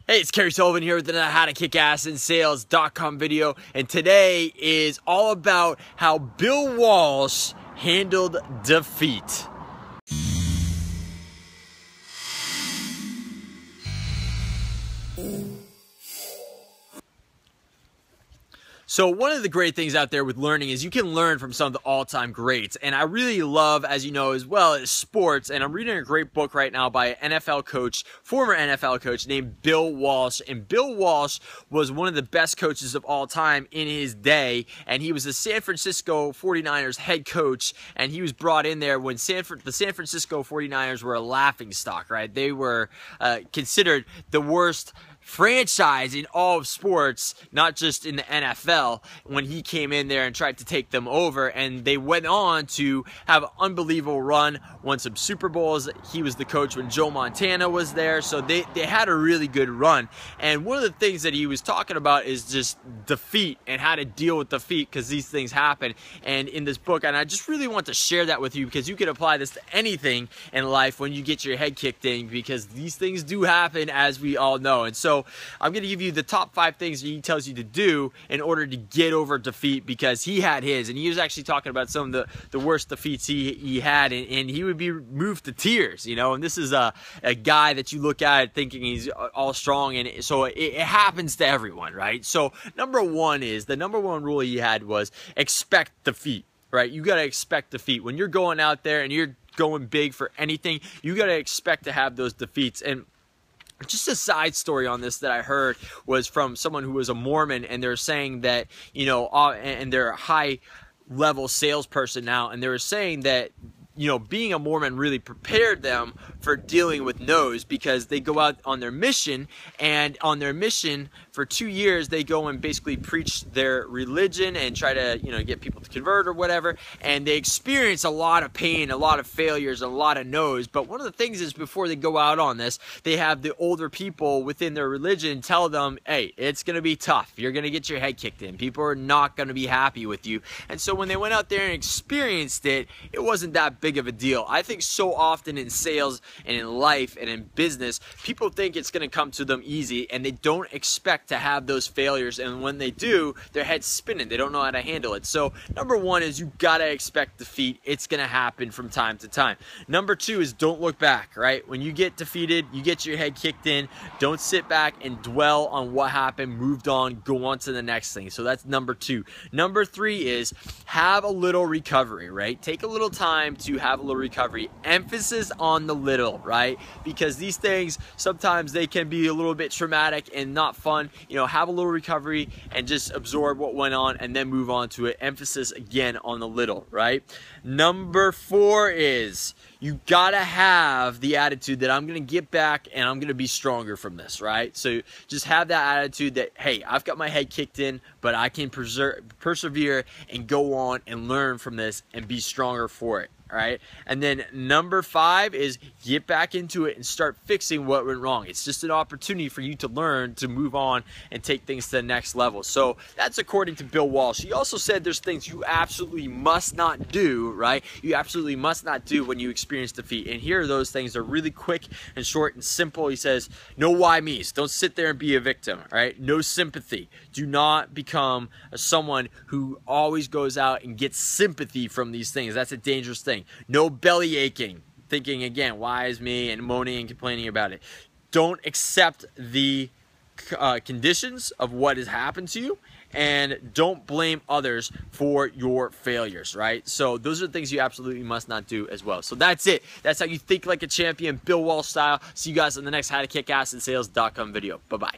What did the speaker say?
Hey, it's Kerry Sullivan here with another How to Kick Ass in Sales.com video, and today is all about how Bill Walsh handled defeat. So one of the great things out there with learning is you can learn from some of the all-time greats. And I really love, as you know, as well as sports. And I'm reading a great book right now by an NFL coach, former NFL coach named Bill Walsh. And Bill Walsh was one of the best coaches of all time in his day. And he was the San Francisco 49ers head coach. And he was brought in there when the San Francisco 49ers were a laughingstock, right? They were considered the worst franchise in all of sports, not just in the NFL, when he came in there and tried to take them over. And they went on to have an unbelievable run, won some Super Bowls. He was the coach when Joe Montana was there, so they had a really good run. And one of the things that he was talking about is just defeat and how to deal with defeat, because these things happen. And in this book, and I just really want to share that with you, because you can apply this to anything in life when you get your head kicked in, because these things do happen, as we all know. And so I'm going to give you the top 5 things that he tells you to do in order to get over defeat, because he had his, and he was actually talking about some of the worst defeats he had, and he would be moved to tears, you know. And this is a guy that you look at thinking he's all strong, and so it happens to everyone, right? So the number one rule he had was expect defeat, right? You got to expect defeat. When you're going out there and you're going big for anything, you got to expect to have those defeats. And just a side story on this that I heard was from someone who was a Mormon, and they're saying that, you know, and they're a high level salesperson now, and they were saying that, you know, being a Mormon really prepared them for dealing with no's, because they go out on their mission, and on their mission for 2 years they go and basically preach their religion and try to, you know, get people to convert or whatever, and they experience a lot of pain, a lot of failures, a lot of no's. But one of the things is, before they go out on this, they have the older people within their religion tell them, hey, it's going to be tough, you're going to get your head kicked in, people are not going to be happy with you. And so when they went out there and experienced it, it wasn't that big of a deal. I think so often in sales and in life and in business, people think it's going to come to them easy, and they don't expect to have those failures, and when they do, their head's spinning. They don't know how to handle it. So number 1 is you got to expect defeat. It's going to happen from time to time. Number 2 is don't look back, right? When you get defeated, you get your head kicked in, don't sit back and dwell on what happened, moved on, go on to the next thing. So that's number 2. Number 3 is have a little recovery, right? Take a little time to have a little recovery. Emphasis on the little, right? Because these things, sometimes they can be a little bit traumatic and not fun. You know, have a little recovery and just absorb what went on and then move on to it. Emphasis again on the little, right? Number 4 is you gotta have the attitude that I'm gonna get back and I'm gonna be stronger from this, right? So just have that attitude that, hey, I've got my head kicked in, but I can persevere and go on and learn from this and be stronger for it. All right. And then number 5 is get back into it and start fixing what went wrong. It's just an opportunity for you to learn, to move on and take things to the next level. So that's according to Bill Walsh. He also said there's things you absolutely must not do, right? You absolutely must not do when you experience defeat. And here are those things. They're really quick and short and simple. He says, no why me's. Don't sit there and be a victim, all right? No sympathy. Do not become someone who always goes out and gets sympathy from these things. That's a dangerous thing. No belly aching, thinking again, why is me, and moaning and complaining about it. Don't accept the conditions of what has happened to you, and don't blame others for your failures, right? So those are the things you absolutely must not do as well. So that's it. That's how you think like a champion, Bill Walsh style. See you guys on the next How to Kick Ass in Sales.com video. Bye-bye.